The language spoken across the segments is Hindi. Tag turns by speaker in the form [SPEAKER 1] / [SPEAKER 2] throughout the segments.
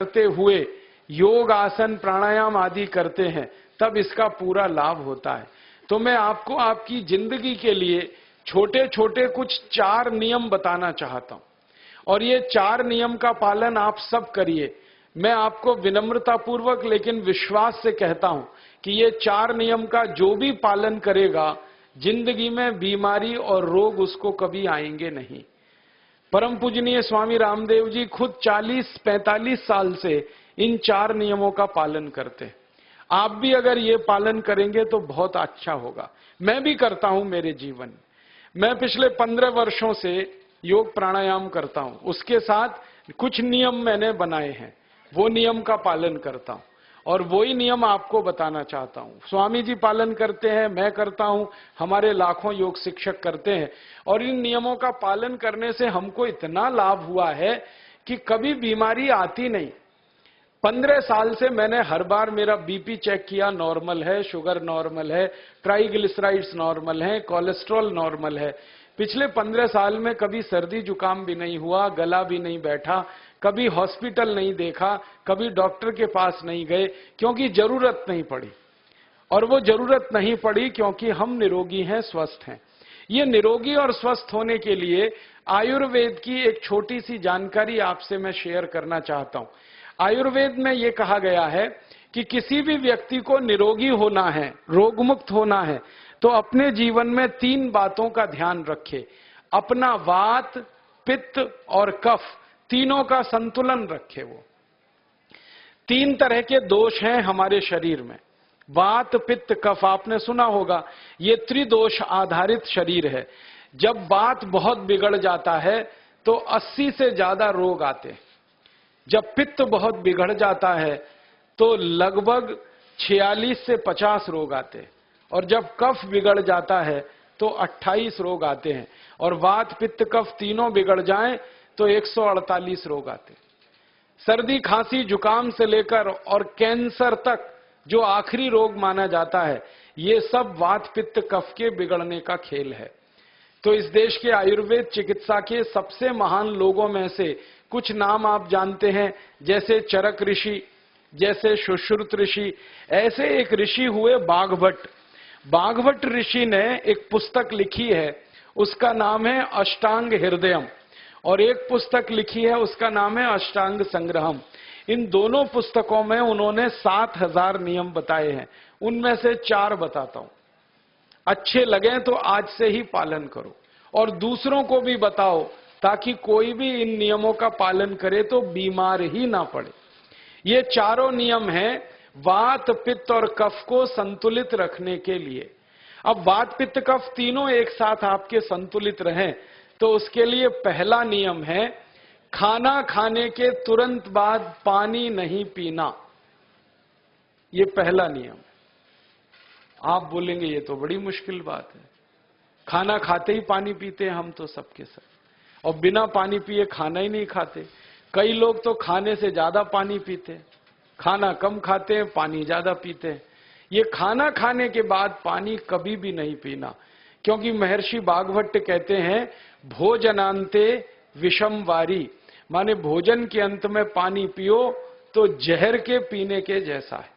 [SPEAKER 1] करते हुए योग आसन प्राणायाम आदि करते हैं, तब इसका पूरा लाभ होता है। तो मैं आपको आपकी जिंदगी के लिए छोटे छोटे कुछ 4 नियम बताना चाहता हूं, और ये 4 नियम का पालन आप सब करिए। मैं आपको विनम्रतापूर्वक लेकिन विश्वास से कहता हूं कि ये 4 नियम का जो भी पालन करेगा, जिंदगी में बीमारी और रोग उसको कभी आएंगे नहीं। परम पूजनीय स्वामी रामदेव जी खुद 40-45 साल से इन 4 नियमों का पालन करते हैं। आप भी अगर ये पालन करेंगे तो बहुत अच्छा होगा। मैं भी करता हूं मेरे जीवन में। मैं पिछले 15 वर्षों से योग प्राणायाम करता हूं, उसके साथ कुछ नियम मैंने बनाए हैं, वो नियम का पालन करता हूं, और वही नियम आपको बताना चाहता हूं। स्वामी जी पालन करते हैं, मैं करता हूं, हमारे लाखों योग शिक्षक करते हैं, और इन नियमों का पालन करने से हमको इतना लाभ हुआ है कि कभी बीमारी आती नहीं। 15 साल से मैंने हर बार मेरा बीपी चेक किया, नॉर्मल है, शुगर नॉर्मल है, ट्राइग्लिसराइड्स नॉर्मल है, कोलेस्ट्रॉल नॉर्मल है। पिछले 15 साल में कभी सर्दी जुकाम भी नहीं हुआ, गला भी नहीं बैठा, कभी हॉस्पिटल नहीं देखा, कभी डॉक्टर के पास नहीं गए, क्योंकि जरूरत नहीं पड़ी। और वो जरूरत नहीं पड़ी क्योंकि हम निरोगी हैं, स्वस्थ हैं। ये निरोगी और स्वस्थ होने के लिए आयुर्वेद की एक छोटी सी जानकारी आपसे मैं शेयर करना चाहता हूं। आयुर्वेद में ये कहा गया है कि किसी भी व्यक्ति को निरोगी होना है, रोगमुक्त होना है, तो अपने जीवन में 3 बातों का ध्यान रखे। अपना वात, पित्त और कफ, तीनों का संतुलन रखे। वो 3 तरह के दोष हैं हमारे शरीर में, वात, पित्त, कफ। आपने सुना होगा, ये त्रिदोष आधारित शरीर है। जब वात बहुत बिगड़ जाता है तो 80 से ज्यादा रोग आते हैं। जब पित्त बहुत बिगड़ जाता है तो लगभग 46 से 50 रोग आते हैं, और जब कफ बिगड़ जाता है तो 28 रोग आते हैं, और वात, पित्त, कफ तीनों बिगड़ जाएं तो 148 रोग आते हैं। सर्दी, खांसी, जुकाम से लेकर और कैंसर तक जो आखिरी रोग माना जाता है, ये सब वात, पित्त, कफ के बिगड़ने का खेल है। तो इस देश के आयुर्वेद चिकित्सा के सबसे महान लोगों में से कुछ नाम आप जानते हैं, जैसे चरक ऋषि, जैसे सुश्रुत ऋषि। ऐसे एक ऋषि हुए बाघभट्ट। बाघभट्ट ऋषि ने एक पुस्तक लिखी है, उसका नाम है अष्टांग हृदयम, और एक पुस्तक लिखी है, उसका नाम है अष्टांग संग्रहम। इन दोनों पुस्तकों में उन्होंने 7000 नियम बताए हैं। उनमें से 4 बताता हूं, अच्छे लगे तो आज से ही पालन करो, और दूसरों को भी बताओ, ताकि कोई भी इन नियमों का पालन करे तो बीमार ही ना पड़े। ये चारों नियम हैं वात, पित्त और कफ को संतुलित रखने के लिए। अब वात, पित्त, कफ तीनों एक साथ आपके संतुलित रहें, तो उसके लिए पहला नियम है खाना खाने के तुरंत बाद पानी नहीं पीना। ये पहला नियम। आप बोलेंगे ये तो बड़ी मुश्किल बात है, खाना खाते ही पानी पीते हैं हम तो सबके सब, और बिना पानी पिए खाना ही नहीं खाते। कई लोग तो खाने से ज्यादा पानी पीते हैं, खाना कम खाते हैं, पानी ज्यादा पीते हैं। ये खाना खाने के बाद पानी कभी भी नहीं पीना, क्योंकि महर्षि बाघभट्ट कहते हैं भोजनांते विषम वारी, माने भोजन के अंत में पानी पियो तो जहर के पीने के जैसा है।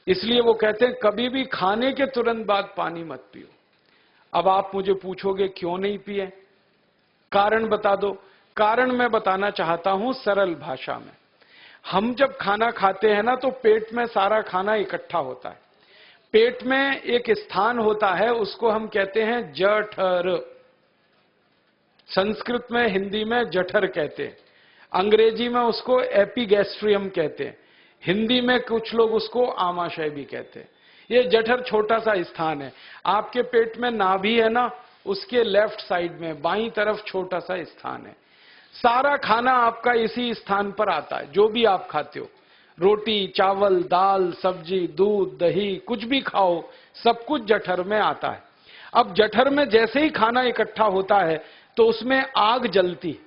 [SPEAKER 1] इसलिए वो कहते हैं कभी भी खाने के तुरंत बाद पानी मत पियो। अब आप मुझे पूछोगे क्यों नहीं पिए, कारण बता दो। कारण मैं बताना चाहता हूं सरल भाषा में। हम जब खाना खाते हैं ना, तो पेट में सारा खाना इकट्ठा होता है। पेट में एक स्थान होता है, उसको हम कहते हैं जठर। संस्कृत में, हिंदी में जठर कहते हैं, अंग्रेजी में उसको एपिगैस्ट्रियम कहते हैं, हिंदी में कुछ लोग उसको आमाशय भी कहते हैं। ये जठर छोटा सा स्थान है। आपके पेट में नाभि है ना, उसके लेफ्ट साइड में बाईं तरफ छोटा सा स्थान है। सारा खाना आपका इसी स्थान पर आता है। जो भी आप खाते हो, रोटी, चावल, दाल, सब्जी, दूध, दही, कुछ भी खाओ, सब कुछ जठर में आता है। अब जठर में जैसे ही खाना इकट्ठा होता है तो उसमें आग जलती,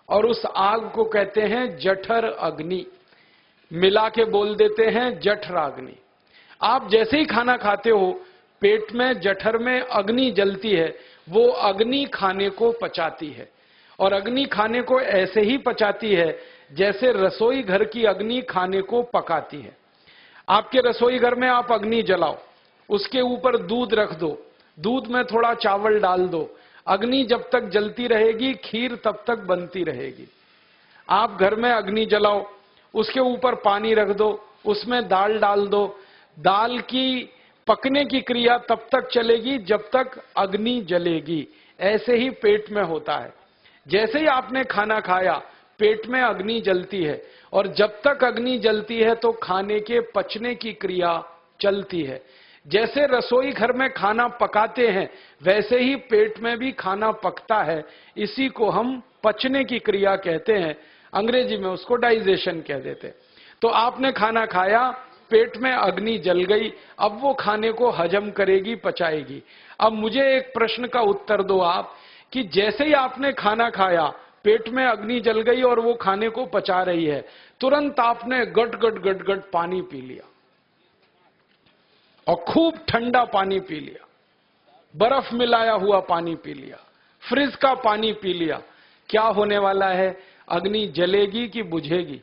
[SPEAKER 1] और उस आग को कहते हैं जठर अग्नि। मिला के बोल देते हैं जठराग्नि। आप जैसे ही खाना खाते हो, पेट में जठर में अग्नि जलती है। वो अग्नि खाने को पचाती है, और अग्नि खाने को ऐसे ही पचाती है जैसे रसोई घर की अग्नि खाने को पकाती है। आपके रसोई घर में आप अग्नि जलाओ, उसके ऊपर दूध रख दो, दूध में थोड़ा चावल डाल दो, अग्नि जब तक जलती रहेगी खीर तब तक बनती रहेगी। आप घर में अग्नि जलाओ, उसके ऊपर पानी रख दो, उसमें दाल डाल दो, दाल की पकने की क्रिया तब तक चलेगी जब तक अग्नि जलेगी। ऐसे ही पेट में होता है, जैसे ही आपने खाना खाया पेट में अग्नि जलती है, और जब तक अग्नि जलती है तो खाने के पचने की क्रिया चलती है। जैसे रसोई घर में खाना पकाते हैं वैसे ही पेट में भी खाना पकता है, इसी को हम पचने की क्रिया कहते हैं, अंग्रेजी में उसको डाइजेशन कह देते हैं। तो आपने खाना खाया, पेट में अग्नि जल गई, अब वो खाने को हजम करेगी, पचाएगी। अब मुझे एक प्रश्न का उत्तर दो आप, कि जैसे ही आपने खाना खाया पेट में अग्नि जल गई और वो खाने को पचा रही है, तुरंत आपने गट गट गट गट पानी पी लिया और खूब ठंडा पानी पी लिया, बर्फ मिलाया हुआ पानी पी लिया, फ्रिज का पानी पी लिया। क्या होने वाला है? अग्नि जलेगी कि बुझेगी?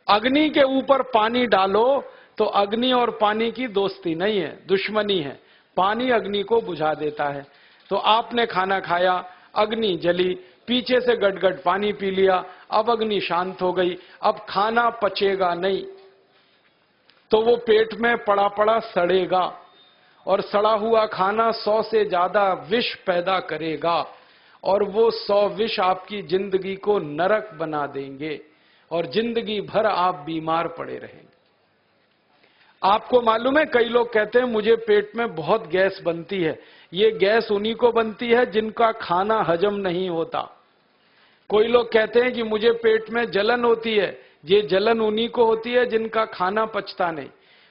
[SPEAKER 1] अग्नि के ऊपर पानी डालो तो अग्नि और पानी की दोस्ती नहीं है, दुश्मनी है। पानी अग्नि को बुझा देता है। तो आपने खाना खाया, अग्नि जली, पीछे से गटगट पानी पी लिया, अब अग्नि शांत हो गई, अब खाना पचेगा नहीं, तो वो पेट में पड़ा पड़ा सड़ेगा, और सड़ा हुआ खाना 100 से ज्यादा विष पैदा करेगा, और वो 100 विष आपकी जिंदगी को नरक बना देंगे, और जिंदगी भर आप बीमार पड़े रहेंगे। आपको मालूम है, कई लोग कहते हैं मुझे पेट में बहुत गैस बनती है। ये गैस उन्हीं को बनती है जिनका खाना हजम नहीं होता। कोई लोग कहते हैं कि मुझे पेट में जलन होती है, ये जलन उन्हीं को होती है जिनका खाना पचता नहीं।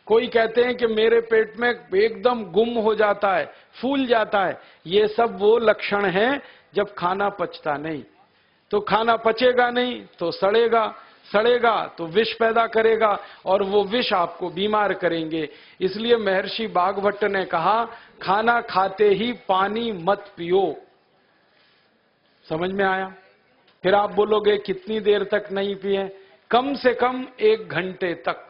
[SPEAKER 1] कोई कहते हैं कि मेरे पेट में एकदम गुम हो जाता है, फूल जाता है, ये सब वो लक्षण हैं जब खाना पचता नहीं। तो खाना पचेगा नहीं तो सड़ेगा, सड़ेगा तो विष पैदा करेगा, और वो विष आपको बीमार करेंगे। इसलिए महर्षि भागवत ने कहा, खाना खाते ही पानी मत पियो। समझ में आया? फिर आप बोलोगे कितनी देर तक नहीं पिए? कम से कम 1 घंटे तक।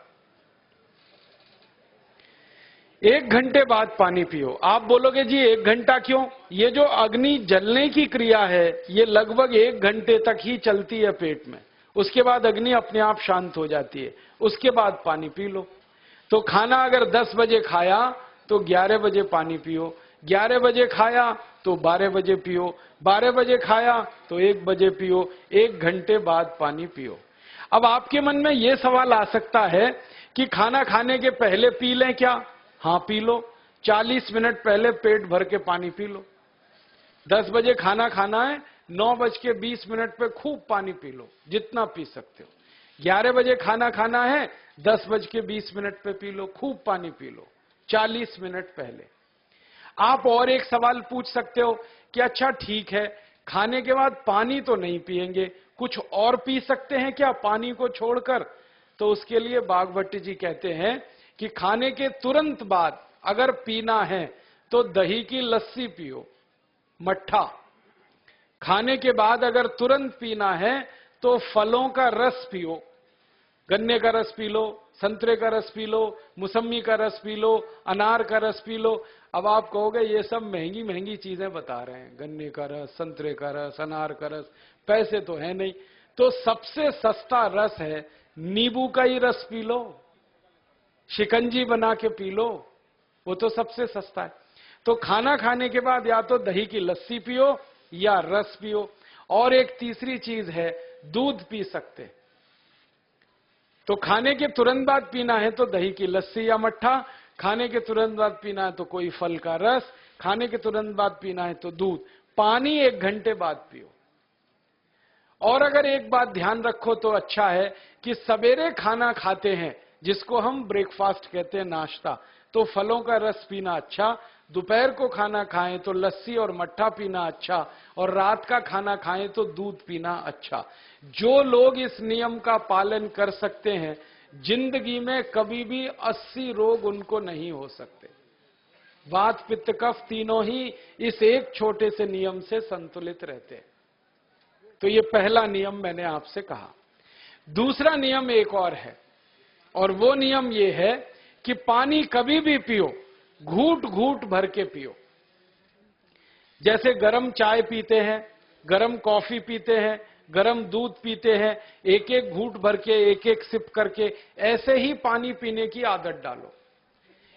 [SPEAKER 1] 1 घंटे बाद पानी पियो। आप बोलोगे जी 1 घंटा क्यों? ये जो अग्नि जलने की क्रिया है ये लगभग 1 घंटे तक ही चलती है पेट में, उसके बाद अग्नि अपने आप शांत हो जाती है, उसके बाद पानी पी लो। तो खाना अगर 10 बजे खाया तो 11 बजे पानी पियो, 11 बजे खाया तो 12 बजे पियो, 12 बजे खाया तो 1 बजे पियो, 1 घंटे बाद पानी पियो। अब आपके मन में यह सवाल आ सकता है कि खाना खाने के पहले पी लें क्या? हाँ पी लो, 40 मिनट पहले पेट भर के पानी पी लो। 10 बजे खाना खाना है, 9:20 पे खूब पानी पी लो, जितना पी सकते हो। 11 बजे खाना खाना है, 10:20 पे पी लो, खूब पानी पी लो, 40 मिनट पहले। आप और एक सवाल पूछ सकते हो कि अच्छा ठीक है, खाने के बाद पानी तो नहीं पिएंगे, कुछ और पी सकते हैं क्या पानी को छोड़कर? तो उसके लिए भागवत जी कहते हैं कि खाने के तुरंत बाद अगर पीना है तो दही की लस्सी पियो, मट्ठा। खाने के बाद अगर तुरंत पीना है तो फलों का रस पियो, गन्ने का रस पी लो, संतरे का रस पी लो, मौसमी का रस पी लो, अनार का रस पी लो। अब आप कहोगे ये सब महंगी महंगी चीजें बता रहे हैं, गन्ने का रस, संतरे का रस, अनार का रस, पैसे तो है नहीं। तो सबसे सस्ता रस है नींबू का ही रस पी लो, शिकंजी बना के पी लो, वो तो सबसे सस्ता है। तो खाना खाने के बाद या तो दही की लस्सी पियो या रस पियो। और एक तीसरी चीज है, दूध पी सकते। तो खाने के तुरंत बाद पीना है तो दही की लस्सी या मट्ठा, खाने के तुरंत बाद पीना है तो कोई फल का रस, खाने के तुरंत बाद पीना है तो दूध। पानी 1 घंटे बाद पियो। और अगर एक बात ध्यान रखो तो अच्छा है कि सवेरे खाना खाते हैं जिसको हम ब्रेकफास्ट कहते हैं, नाश्ता, तो फलों का रस पीना अच्छा, दोपहर को खाना खाएं तो लस्सी और मट्ठा पीना अच्छा, और रात का खाना खाएं तो दूध पीना अच्छा। जो लोग इस नियम का पालन कर सकते हैं जिंदगी में कभी भी 80 रोग उनको नहीं हो सकते। वात पित्त कफ तीनों ही इस एक छोटे से नियम से संतुलित रहते हैं। तो ये पहला नियम मैंने आपसे कहा। दूसरा नियम एक और है, और वो नियम ये है कि पानी कभी भी पियो, घूट घूट भर के पियो। जैसे गरम चाय पीते हैं, गरम कॉफी पीते हैं, गरम दूध पीते हैं, एक एक घूट भर के, एक एक सिप करके, ऐसे ही पानी पीने की आदत डालो।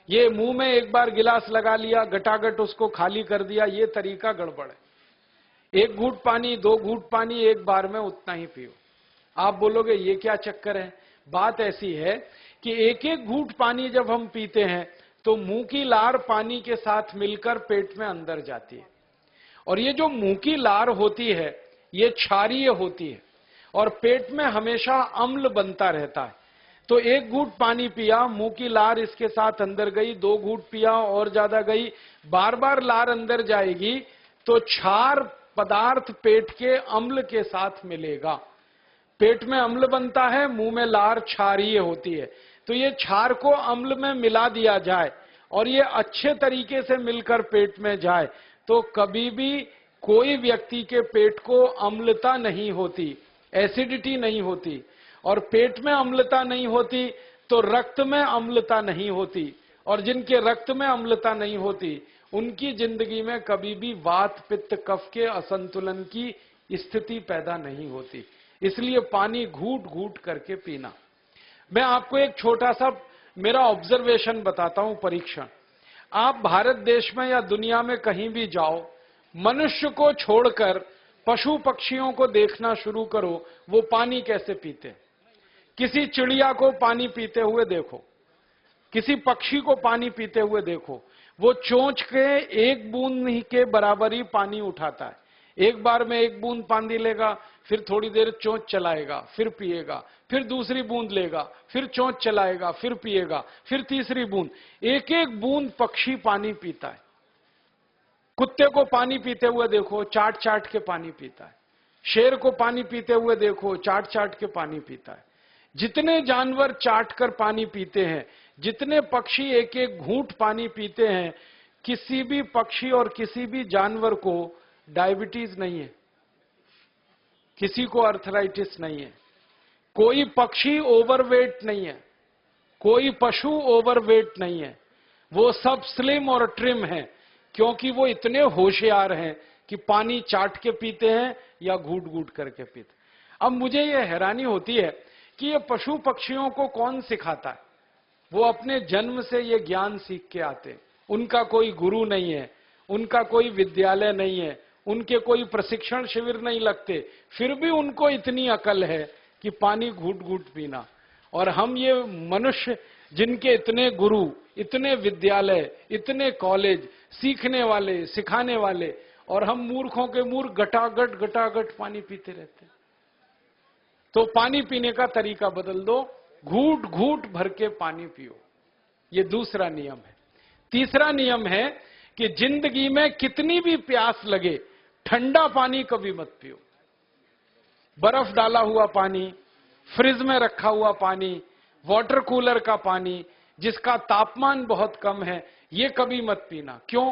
[SPEAKER 1] ये मुंह में एक बार गिलास लगा लिया, गटागट उसको खाली कर दिया, ये तरीका गड़बड़ है। एक घूट पानी, दो घूट पानी एक बार में उतना ही पियो। आप बोलोगे ये क्या चक्कर है? बात ऐसी है कि एक एक घूट पानी जब हम पीते हैं तो मुंह की लार पानी के साथ मिलकर पेट में अंदर जाती है, और ये जो मुंह की लार होती है ये क्षारीय होती है, और पेट में हमेशा अम्ल बनता रहता है। तो एक घूट पानी पिया, मुंह की लार इसके साथ अंदर गई, दो घूट पिया और ज्यादा गई, बार बार लार अंदर जाएगी तो क्षार पदार्थ पेट के अम्ल के साथ मिलेगा। पेट में अम्ल बनता है, मुंह में लार क्षारीय होती है। तो ये क्षार को अम्ल में मिला दिया जाए और ये अच्छे तरीके से मिलकर पेट में जाए तो कभी भी कोई व्यक्ति के पेट को अम्लता नहीं होती, एसिडिटी नहीं होती। और पेट में अम्लता नहीं होती तो रक्त में अम्लता नहीं होती, और जिनके रक्त में अम्लता नहीं होती उनकी जिंदगी में कभी भी वात पित्त कफ के असंतुलन की स्थिति पैदा नहीं होती। इसलिए पानी घूट घूट करके पीना। मैं आपको एक छोटा सा मेरा ऑब्जर्वेशन बताता हूं, परीक्षण। आप भारत देश में या दुनिया में कहीं भी जाओ, मनुष्य को छोड़कर पशु पक्षियों को देखना शुरू करो, वो पानी कैसे पीते। किसी चिड़िया को पानी पीते हुए देखो, किसी पक्षी को पानी पीते हुए देखो, वो चोंच के एक बूंद ही के बराबर ही पानी उठाता है। एक बार में एक बूंद पानी लेगा, फिर थोड़ी देर चोंच चलाएगा, फिर पिएगा, फिर दूसरी बूंद लेगा, फिर चोंच चलाएगा, फिर पिएगा, फिर तीसरी बूंद। एक एक बूंद पक्षी पानी पीता है। कुत्ते को पानी पीते हुए देखो, चाट चाट के पानी पीता है। शेर को पानी पीते हुए देखो, चाट चाट के पानी पीता है। जितने जानवर चाट कर पानी पीते हैं, जितने पक्षी एक एक घूंट पानी पीते हैं, किसी भी पक्षी और किसी भी जानवर को डायबिटीज नहीं है, किसी को अर्थराइटिस नहीं है, कोई पक्षी ओवरवेट नहीं है, कोई पशु ओवरवेट नहीं है। वो सब स्लिम और ट्रिम हैं, क्योंकि वो इतने होशियार हैं कि पानी चाट के पीते हैं या घूट घूट करके पीते। अब मुझे ये हैरानी होती है कि ये पशु पक्षियों को कौन सिखाता है? वो अपने जन्म से ये ज्ञान सीख के आते हैं। उनका कोई गुरु नहीं है, उनका कोई विद्यालय नहीं है, उनके कोई प्रशिक्षण शिविर नहीं लगते, फिर भी उनको इतनी अकल है कि पानी घूट घूट पीना। और हम ये मनुष्य जिनके इतने गुरु, इतने विद्यालय, इतने कॉलेज, सीखने वाले, सिखाने वाले, और हम मूर्खों के मूर्ख गटागट गटागट पानी पीते रहते हैं। तो पानी पीने का तरीका बदल दो, घूट घूट भर के पानी पियो। ये दूसरा नियम है। तीसरा नियम है कि जिंदगी में कितनी भी प्यास लगे, ठंडा पानी कभी मत पियो। बर्फ डाला हुआ पानी, फ्रिज में रखा हुआ पानी, वाटर कूलर का पानी जिसका तापमान बहुत कम है, ये कभी मत पीना। क्यों?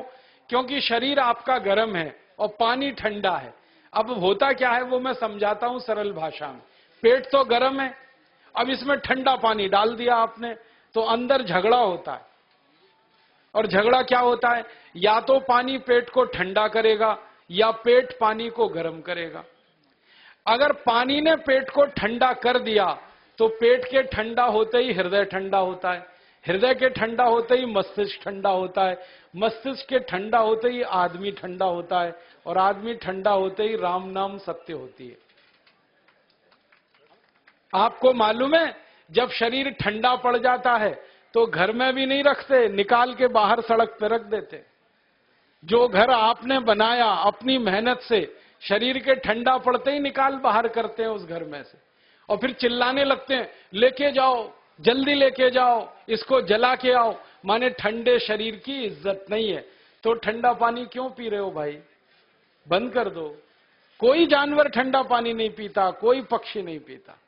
[SPEAKER 1] क्योंकि शरीर आपका गर्म है और पानी ठंडा है। अब होता क्या है वो मैं समझाता हूं सरल भाषा में। पेट तो गर्म है, अब इसमें ठंडा पानी डाल दिया आपने तो अंदर झगड़ा होता है। और झगड़ा क्या होता है? या तो पानी पेट को ठंडा करेगा या पेट पानी को गर्म करेगा। अगर पानी ने पेट को ठंडा कर दिया तो पेट के ठंडा होते ही हृदय ठंडा होता है, हृदय के ठंडा होते ही मस्तिष्क ठंडा होता है, मस्तिष्क के ठंडा होते ही आदमी ठंडा होता है, और आदमी ठंडा होते ही राम नाम सत्य होती है। आपको मालूम है, जब शरीर ठंडा पड़ जाता है तो घर में भी नहीं रखते, निकाल के बाहर सड़क पर रख देते। जो घर आपने बनाया अपनी मेहनत से, शरीर के ठंडा पड़ते ही निकाल बाहर करते हैं उस घर में से, और फिर चिल्लाने लगते हैं, लेके जाओ, जल्दी लेके जाओ, इसको जला के आओ। माने ठंडे शरीर की इज्जत नहीं है। तो ठंडा पानी क्यों पी रहे हो भाई? बंद कर दो। कोई जानवर ठंडा पानी नहीं पीता, कोई पक्षी नहीं पीता।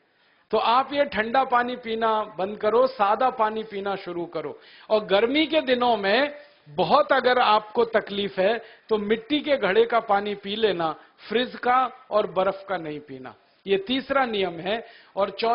[SPEAKER 1] तो आप ये ठंडा पानी पीना बंद करो, सादा पानी पीना शुरू करो। और गर्मी के दिनों में बहुत अगर आपको तकलीफ है तो मिट्टी के घड़े का पानी पी लेना, फ्रिज का और बर्फ का नहीं पीना। ये तीसरा नियम है। और